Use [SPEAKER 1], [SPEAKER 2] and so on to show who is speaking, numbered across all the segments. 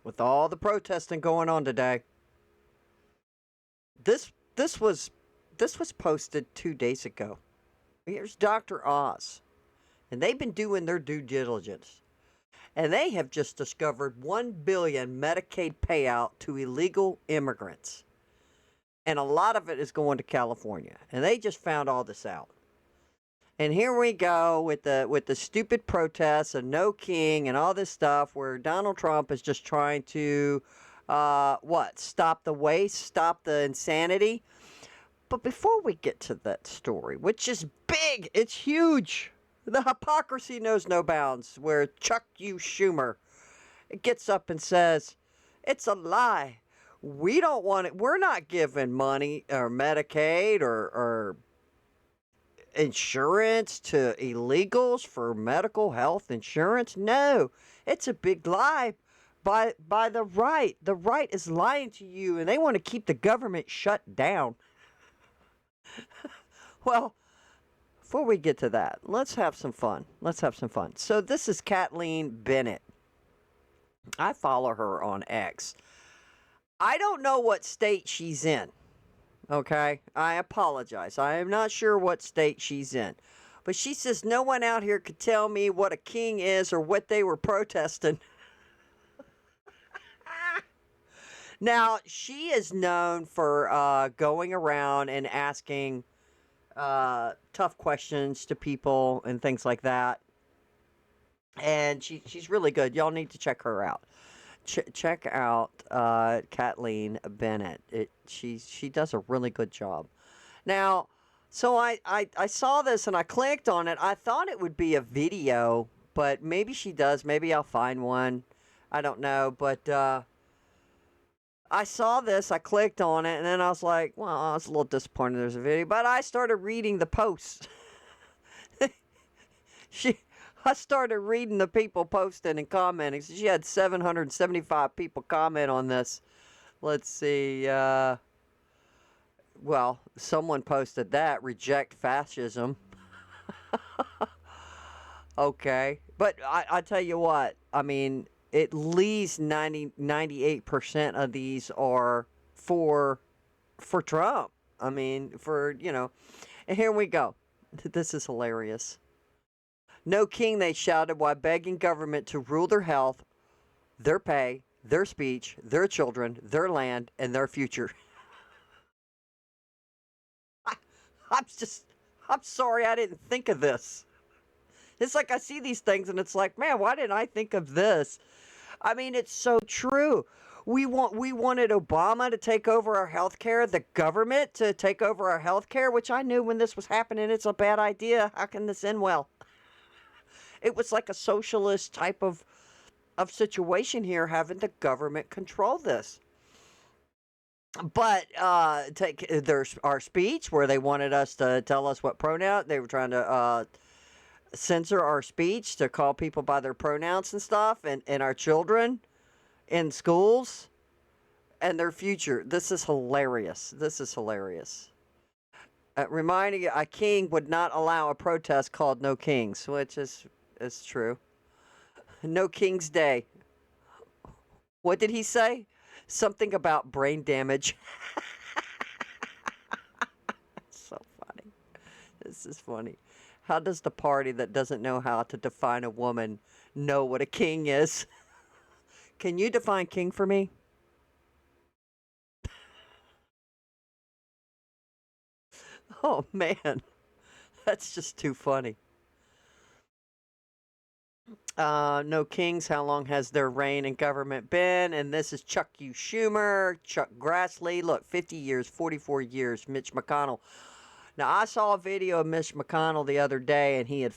[SPEAKER 1] with all the protesting going on today. This was posted 2 days ago. Here's Dr. Oz, and they've been doing their due diligence, and they have just discovered 1 billion Medicaid payout to illegal immigrants, and a lot of it is going to California, and they just found all this out. And here we go with the stupid protests and no king and all this stuff where Donald Trump is just trying to stop the waste, stop the insanity. But before we get to that story, which is big, it's huge. The hypocrisy knows no bounds, where Chuck U. Schumer gets up and says, it's a lie. We don't want it. We're not giving money or Medicaid or insurance to illegals for medical health insurance. No, it's a big lie by the right. The right is lying to you, and they want to keep the government shut down. Well, before we get to that, let's have some fun. So this is Kathleen Bennett. I follow her on X. I don't know what state she's in. Okay? I apologize. I am not sure what state she's in. But she says no one out here could tell me what a king is or what they were protesting. Now, she is known for going around and asking tough questions to people and things like that. And she's really good. Y'all need to check her out. Check out Kathleen Bennett. She does a really good job. Now, so I saw this and I clicked on it. I thought it would be a video, but maybe she does. Maybe I'll find one. I don't know. But I saw this, I clicked on it, and then I was like, well, I was a little disappointed there's a video. But I started reading the posts. I started reading the people posting and commenting. So she had 775 people comment on this. Let's see. Well, someone posted that. Reject fascism. Okay. But I tell you what. I mean, at least 98% of these are for Trump. I mean, And here we go. This is hilarious. No king, they shouted, while begging government to rule their health, their pay, their speech, their children, their land, and their future. I'm sorry I didn't think of this. It's like I see these things and it's like, man, why didn't I think of this? I mean, it's so true. We wanted Obama to take over our health care, the government to take over our health care, which I knew when this was happening, it's a bad idea. How can this end well? It was like a socialist type of situation here, having the government control this. But take our speech where they wanted us to tell us what pronoun they were trying to censor our speech to call people by their pronouns and stuff, and our children in schools and their future. This is hilarious. Reminding you, a king would not allow a protest called No Kings, which is true. No King's Day. What did he say? Something about brain damage. So funny. This is funny. How does the party that doesn't know how to define a woman know what a king is? Can you define king for me? Oh man, that's just too funny. No kings, how long has their reign in government been? And this is Chuck U. Schumer, Chuck Grassley. Look, 50 years, 44 years, Mitch McConnell. Now, I saw a video of Mitch McConnell the other day, and he had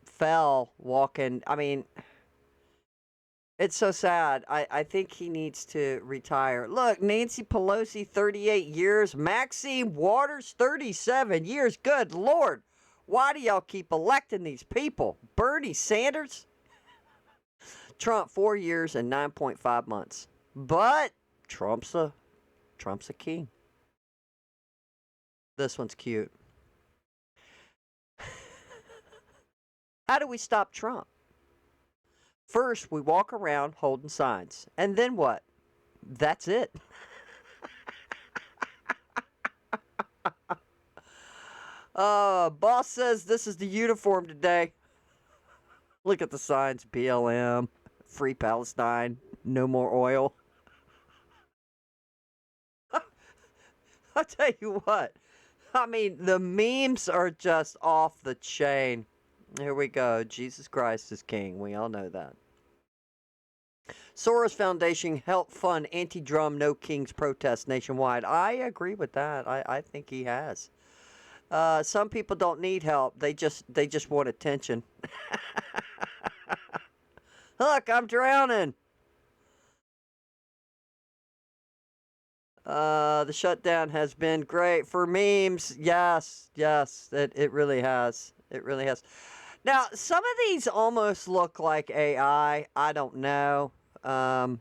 [SPEAKER 1] fell walking. I mean, it's so sad. I think he needs to retire. Look, Nancy Pelosi, 38 years. Maxine Waters, 37 years. Good Lord. Why do y'all keep electing these people? Bernie Sanders? Trump, 4 years and 9.5 months. But Trump's a king. This one's cute. How do we stop Trump? First, we walk around holding signs. And then what? That's it. Boss says this is the uniform today. Look at the signs. BLM, Free Palestine, no more oil. I'll tell you what. I mean, the memes are just off the chain. Here we go. Jesus Christ is king. We all know that. Soros Foundation helped fund anti-drum No Kings protests nationwide. I agree with that. I think he has. Some people don't need help. They just want attention. Look, I'm drowning. The shutdown has been great for memes. Yes, it really has. It really has. Now, some of these almost look like AI. I don't know. I'm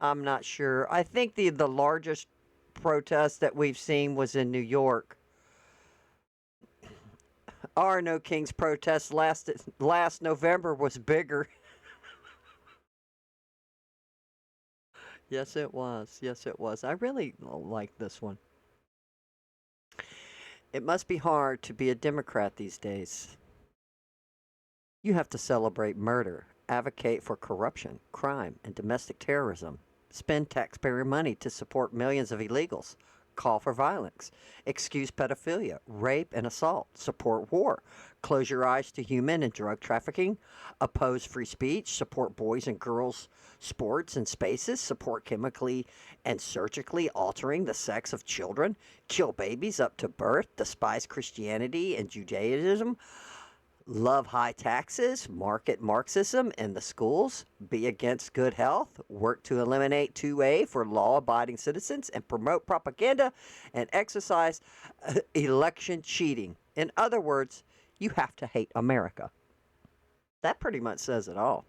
[SPEAKER 1] not sure. I think the largest protest that we've seen was in New York. Our No Kings protest last November was bigger. Yes, it was. Yes, it was. I really like this one. It must be hard to be a Democrat these days. You have to celebrate murder, advocate for corruption, crime, and domestic terrorism, spend taxpayer money to support millions of illegals, call for violence, excuse pedophilia, rape, and assault, support war, close your eyes to human and drug trafficking, oppose free speech, support boys and girls sports and spaces, support chemically and surgically altering the sex of children, kill babies up to birth, despise Christianity and Judaism, love high taxes, market Marxism in the schools, be against good health, work to eliminate 2A for law-abiding citizens, and promote propaganda and exercise election cheating. In other words, you have to hate America. That pretty much says it all.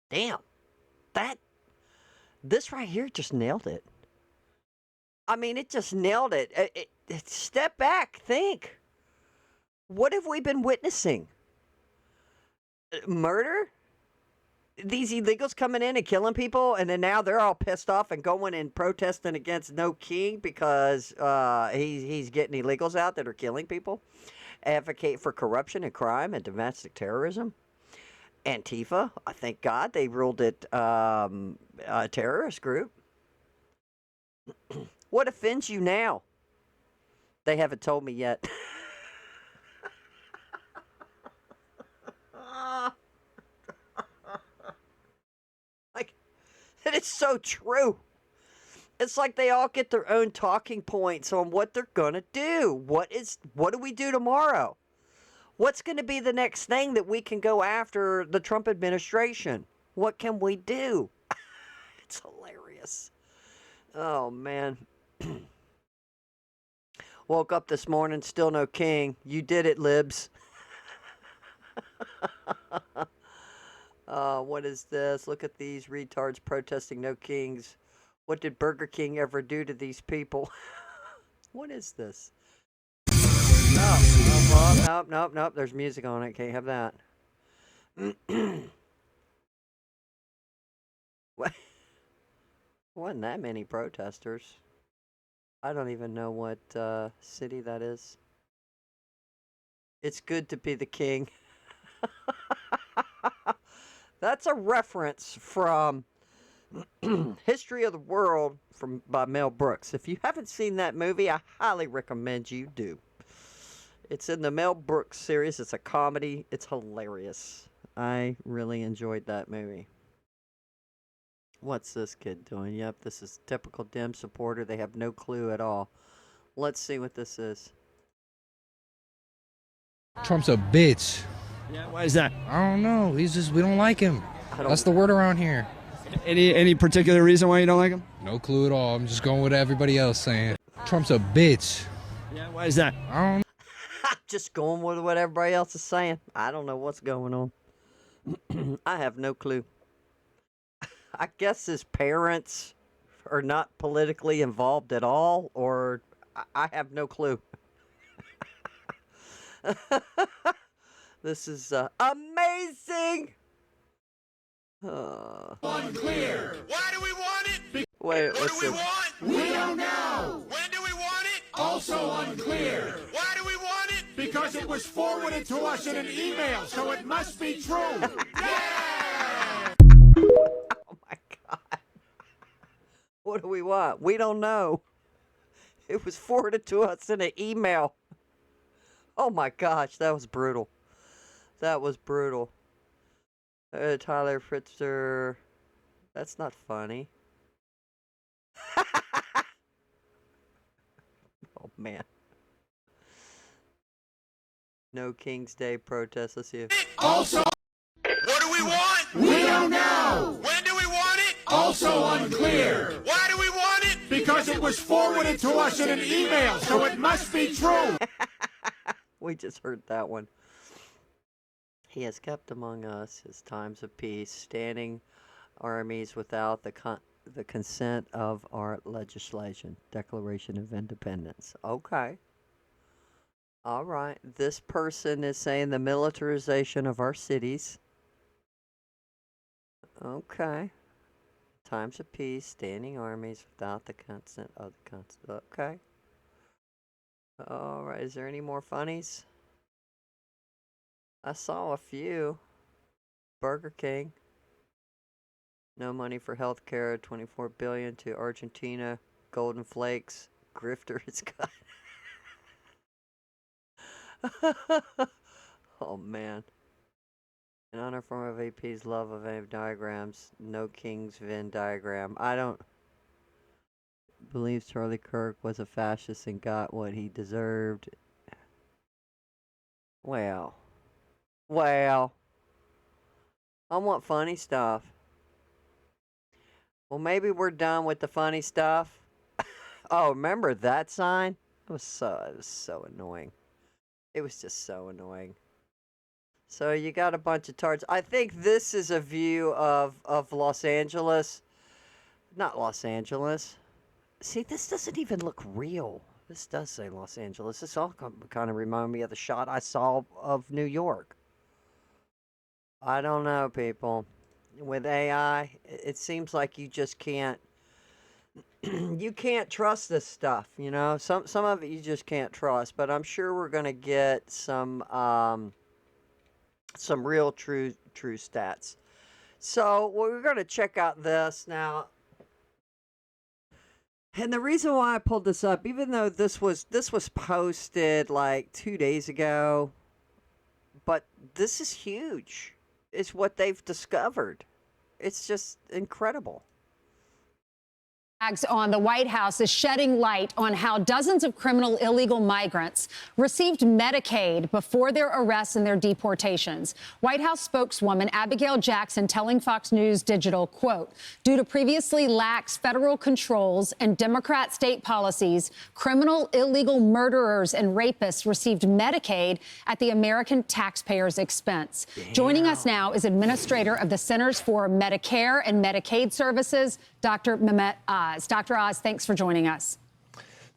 [SPEAKER 1] Damn. This right here just nailed it. I mean, it just nailed it. Step back, think. What have we been witnessing? Murder? These illegals coming in and killing people, and then now they're all pissed off and going and protesting against No King because he's getting illegals out that are killing people. Advocate for corruption and crime and domestic terrorism. Antifa, I thank God they ruled it a terrorist group. What offends you now? They haven't told me yet. Like, and it's so true. It's like they all get their own talking points on what they're gonna do. What do we do tomorrow? What's going to be the next thing that we can go after the Trump administration? What can we do? It's hilarious. Oh, man. Woke up this morning, still no king. You did it, libs. What is this? Look at these retards protesting no kings. What did Burger King ever do to these people? What is this? Nope. There's music on it. Can't have that. What? Wasn't that many protesters? I don't even know what city that is. It's good to be the king. That's a reference from History of the World by Mel Brooks. If you haven't seen that movie, I highly recommend you do. It's in the Mel Brooks series. It's a comedy. It's hilarious. I really enjoyed that movie. What's this kid doing? Yep, this is typical Dem supporter. They have no clue at all. Let's see what this is.
[SPEAKER 2] Trump's a bitch.
[SPEAKER 3] Yeah, why is that?
[SPEAKER 2] I don't know. We don't like him. That's the word around here.
[SPEAKER 3] Any particular reason why you don't like him?
[SPEAKER 2] No clue at all. I'm just going with everybody else saying. Trump's a bitch.
[SPEAKER 3] Yeah, why is that?
[SPEAKER 2] I don't know.
[SPEAKER 1] Just going with what everybody else is saying. I don't know what's going on. I have no clue. I guess his parents are not politically involved at all, or I have no clue. This is amazing.
[SPEAKER 4] Unclear. Why do we want it?
[SPEAKER 1] Wait,
[SPEAKER 4] What do we want?
[SPEAKER 5] We don't know.
[SPEAKER 4] When do we want it?
[SPEAKER 5] Also unclear.
[SPEAKER 4] Why do we want it?
[SPEAKER 5] Because it was forwarded to us in an email, so it must be true. Yeah!
[SPEAKER 1] Oh my God. What do we want? We don't know. It was forwarded to us in an email. Oh my gosh, that was brutal. That was brutal. Tyler Fritzer. That's not funny. Oh man. No King's Day protest. Let's see if.
[SPEAKER 5] Also,
[SPEAKER 4] What do we want?
[SPEAKER 5] we don't know.
[SPEAKER 4] When do we want it?
[SPEAKER 5] Also unclear.
[SPEAKER 4] Why do we want it?
[SPEAKER 5] Because it was forwarded to us in an email, so it must be true.
[SPEAKER 1] We just heard that one. He has kept among us his times of peace, standing armies without the consent of our legislation, Declaration of Independence. Okay. All right. This person is saying the militarization of our cities. Okay. Times of peace, standing armies without the consent of the consent. Okay. All right. Is there any more funnies? I saw a few. Burger King. No money for health care. $24 billion to Argentina. Golden Flakes. Grifter is cut. Oh man. In honor form of AP's love of Venn diagrams. No King's Venn diagram. I don't believe Charlie Kirk was a fascist and got what he deserved. Well. I want funny stuff. Well, maybe we're done with the funny stuff. Oh, remember that sign? It was so annoying. It was just so annoying. So you got a bunch of tards. I think this is a view of Los Angeles. Not Los Angeles. See, this doesn't even look real. This does say Los Angeles. This all kind of remind me of the shot I saw of New York. I don't know, people. With AI, it seems like you just can't. You can't trust this stuff, you know. Some of it you just can't trust. But I'm sure we're gonna get some real true stats. So we're gonna check out this now. And the reason why I pulled this up, even though this was posted like 2 days ago, but this is huge. It's what they've discovered. It's just incredible.
[SPEAKER 6] On the White House is shedding light on how dozens of criminal illegal migrants received Medicaid before their arrests and their deportations. White House spokeswoman Abigail Jackson telling Fox News Digital, quote, due to previously lax federal controls and Democrat state policies, criminal illegal murderers and rapists received Medicaid at the American taxpayers' expense. Damn. Joining us now is administrator of the Centers for Medicare and Medicaid Services, Dr. Mehmet Oz. Dr. Oz, thanks for joining us.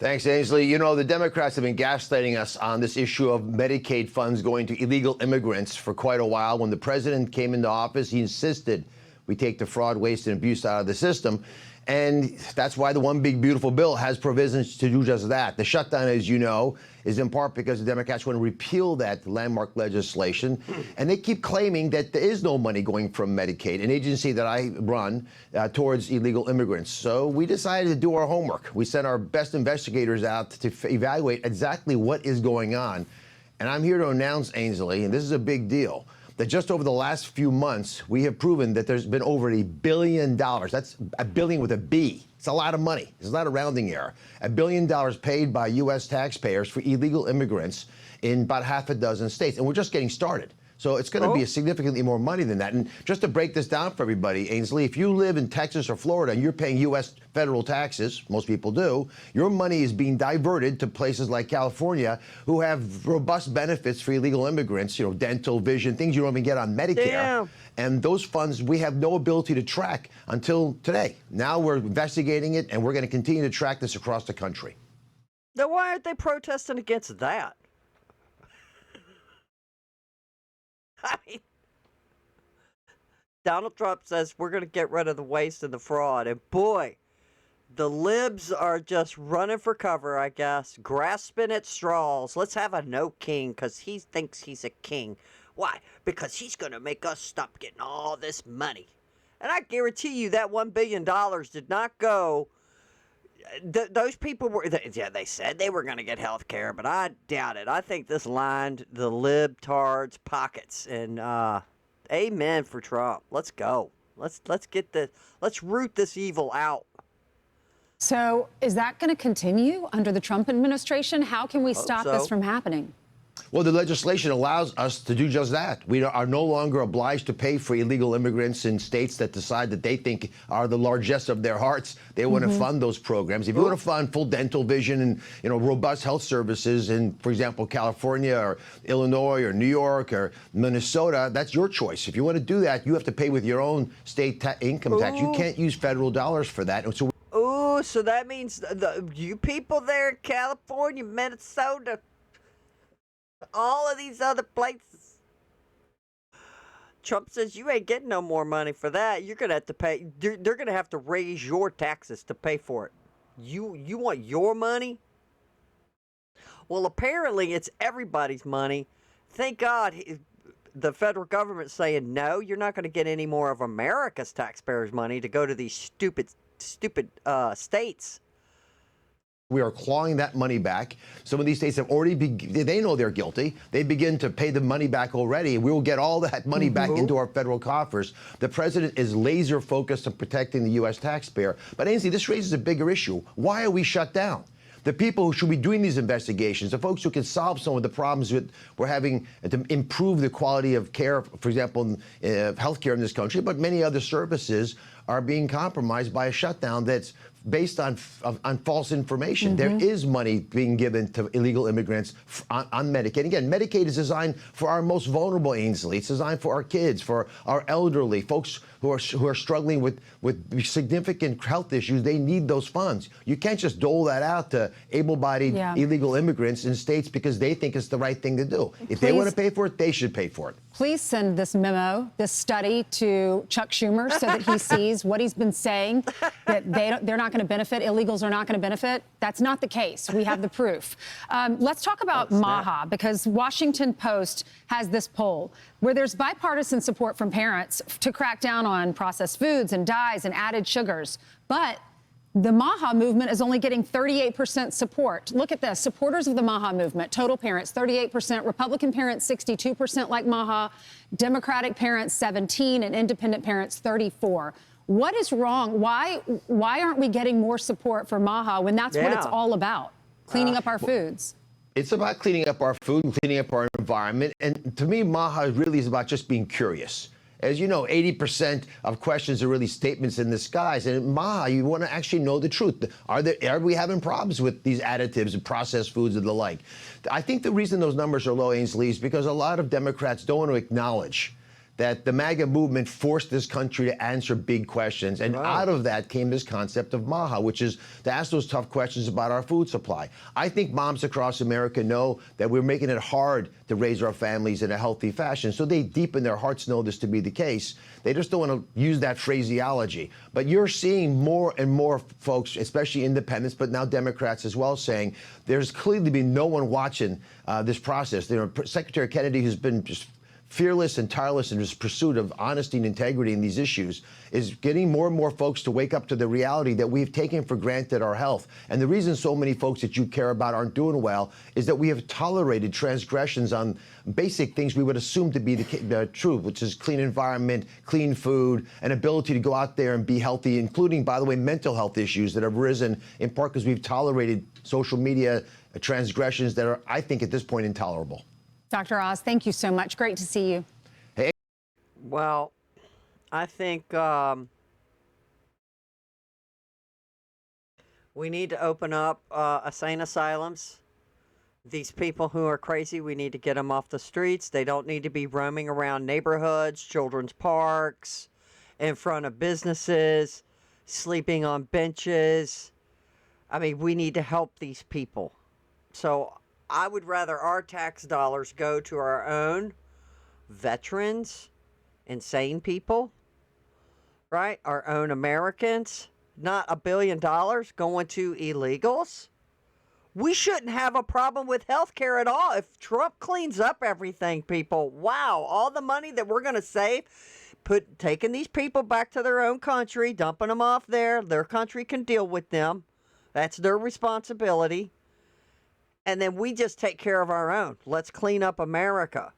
[SPEAKER 7] Thanks, Ainsley. You know, the Democrats have been gaslighting us on this issue of Medicaid funds going to illegal immigrants for quite a while. When the president came into office, he insisted we take the fraud, waste, and abuse out of the system. And that's why the one big beautiful bill has provisions to do just that. The shutdown, as you know, is in part because the Democrats want to repeal that landmark legislation. And they keep claiming that there is no money going from Medicaid, an agency that I run, towards illegal immigrants. So we decided to do our homework. We sent our best investigators out to evaluate exactly what is going on. And I'm here to announce, Ainsley, and this is a big deal, that just over the last few months, we have proven that there's been over $1 billion. That's a billion with a B. It's a lot of money. It's not a rounding error. $1 billion paid by U.S. taxpayers for illegal immigrants in about half a dozen states. And we're just getting started. So it's going to be a significantly more money than that. And just to break this down for everybody, Ainsley, if you live in Texas or Florida and you're paying U.S. federal taxes, most people do, your money is being diverted to places like California who have robust benefits for illegal immigrants, you know, dental, vision, things you don't even get on Medicare.
[SPEAKER 1] Damn.
[SPEAKER 7] And those funds we have no ability to track until today. Now we're investigating it, and we're going to continue to track this across the country.
[SPEAKER 1] Then why aren't they protesting against that? I mean, Donald Trump says we're going to get rid of the waste and the fraud. And boy, the libs are just running for cover, I guess, grasping at straws. Let's have a no king because he thinks he's a king. Why? Because he's going to make us stop getting all this money. And I guarantee you that $1 billion did not go. Those people were, they said they were going to get health care, but I doubt it. I think this lined the libtards' pockets. And amen for Trump. Let's go. Let's root this evil out.
[SPEAKER 6] So is that going to continue under the Trump administration? How can we stop this from happening?
[SPEAKER 7] Well, the legislation allows us to do just that. We are no longer obliged to pay for illegal immigrants in states that decide that they think are the largesse of their hearts. They want to fund those programs. If you want to fund full dental vision and robust health services in, for example, California or Illinois or New York or Minnesota, that's your choice. If you want to do that, you have to pay with your own state income tax. You can't use federal dollars for that. And so
[SPEAKER 1] so that means you people there in California, Minnesota, all of these other places. Trump says you ain't getting no more money for that. You're going to have to pay. They're going to have to raise your taxes to pay for it. You want your money? Well, apparently it's everybody's money. Thank God the federal government's saying, no, you're not going to get any more of America's taxpayers' money to go to these stupid states.
[SPEAKER 7] we are clawing that money back. Some of these states have already, they know they're guilty. They begin to pay the money back already. We will get all that money back into our federal coffers. The president is laser focused on protecting the U.S. taxpayer. But Ainsley, this raises a bigger issue. Why are we shut down? The people who should be doing these investigations, the folks who can solve some of the problems that we're having to improve the quality of care, for example, health care in this country, but many other services are being compromised by a shutdown that's based on false information. There is money being given to illegal immigrants on Medicaid. Again, Medicaid is designed for our most vulnerable, Ainsley. It's designed for our kids, for our elderly, folks who are struggling with significant health issues. They need those funds. You can't just dole that out to able-bodied illegal immigrants in states because they think it's the right thing to do. If they want to pay for it, they should pay for it.
[SPEAKER 6] Please send this memo, this study, to Chuck Schumer so that he sees what he's been saying, that they're not going to benefit, illegals are not going to benefit. That's not the case. We have the proof. Let's talk about MAHA, because Washington Post has this poll where there's bipartisan support from parents to crack down on processed foods and dyes and added sugars. But the MAHA movement is only getting 38% support. Look at this. Supporters of the MAHA movement, total parents, 38%, Republican parents, 62% like MAHA, Democratic parents, 17%, and independent parents, 34%. What is wrong? Why aren't we getting more support for MAHA when that's what it's all about, cleaning up our foods?
[SPEAKER 7] It's about cleaning up our food and cleaning up our environment. And to me, MAHA really is about just being curious. As you know, 80% of questions are really statements in disguise. And in MAHA, you want to actually know the truth. Are we having problems with these additives and processed foods and the like? I think the reason those numbers are low, Ainsley, is because a lot of Democrats don't want to acknowledge that the MAGA movement forced this country to answer big questions. And out of that came this concept of MAHA, which is to ask those tough questions about our food supply. I think moms across America know that we're making it hard to raise our families in a healthy fashion. So they deep in their hearts know this to be the case. They just don't want to use that phraseology. But you're seeing more and more folks, especially independents, but now Democrats as well, saying there's clearly been no one watching this process. Secretary Kennedy, who's been just fearless and tireless in his pursuit of honesty and integrity in these issues, is getting more and more folks to wake up to the reality that we've taken for granted our health. And the reason so many folks that you care about aren't doing well is that we have tolerated transgressions on basic things we would assume to be the truth, which is clean environment, clean food, and ability to go out there and be healthy, including, by the way, mental health issues that have risen in part because we've tolerated social media transgressions that are, I think, at this point, intolerable.
[SPEAKER 6] Dr. Oz, thank you so much. Great to see you.
[SPEAKER 7] Hey.
[SPEAKER 1] Well, I think we need to open up insane asylums. These people who are crazy, we need to get them off the streets. They don't need to be roaming around neighborhoods, children's parks, in front of businesses, sleeping on benches. I mean, we need to help these people. So I would rather our tax dollars go to our own veterans, insane people, right? Our own Americans, not $1 billion going to illegals. We shouldn't have a problem with health care at all if Trump cleans up everything, people. Wow, all the money that we're going to save, taking these people back to their own country, dumping them off there. Their country can deal with them. That's their responsibility. And then we just take care of our own. Let's clean up America.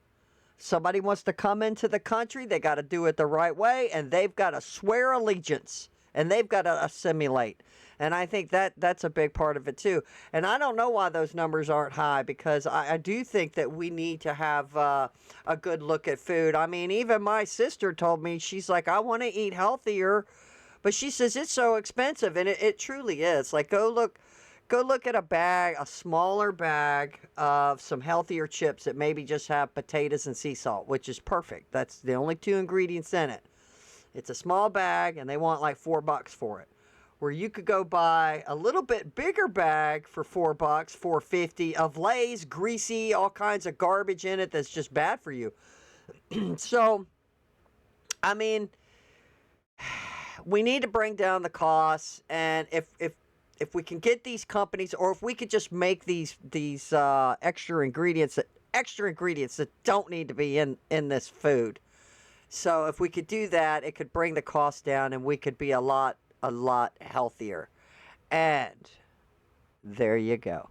[SPEAKER 1] Somebody wants to come into the country, they got to do it the right way, and they've got to swear allegiance, and they've got to assimilate. And I think that's a big part of it, too. And I don't know why those numbers aren't high, because I do think that we need to have a good look at food. I mean, even my sister told me, she's like, I want to eat healthier. But she says it's so expensive, and it truly is. Like, go look at a bag, a smaller bag of some healthier chips that maybe just have potatoes and sea salt, which is perfect. That's the only 2 ingredients in it. It's a small bag, and they want like $4 for it. Where you could go buy a little bit bigger bag for $4, $4.50 of Lay's, greasy, all kinds of garbage in it that's just bad for you. So, I mean, we need to bring down the costs, and if we can get these companies, or if we could just make these extra ingredients that don't need to be in this food. So if we could do that, it could bring the cost down, and we could be a lot healthier. And there you go.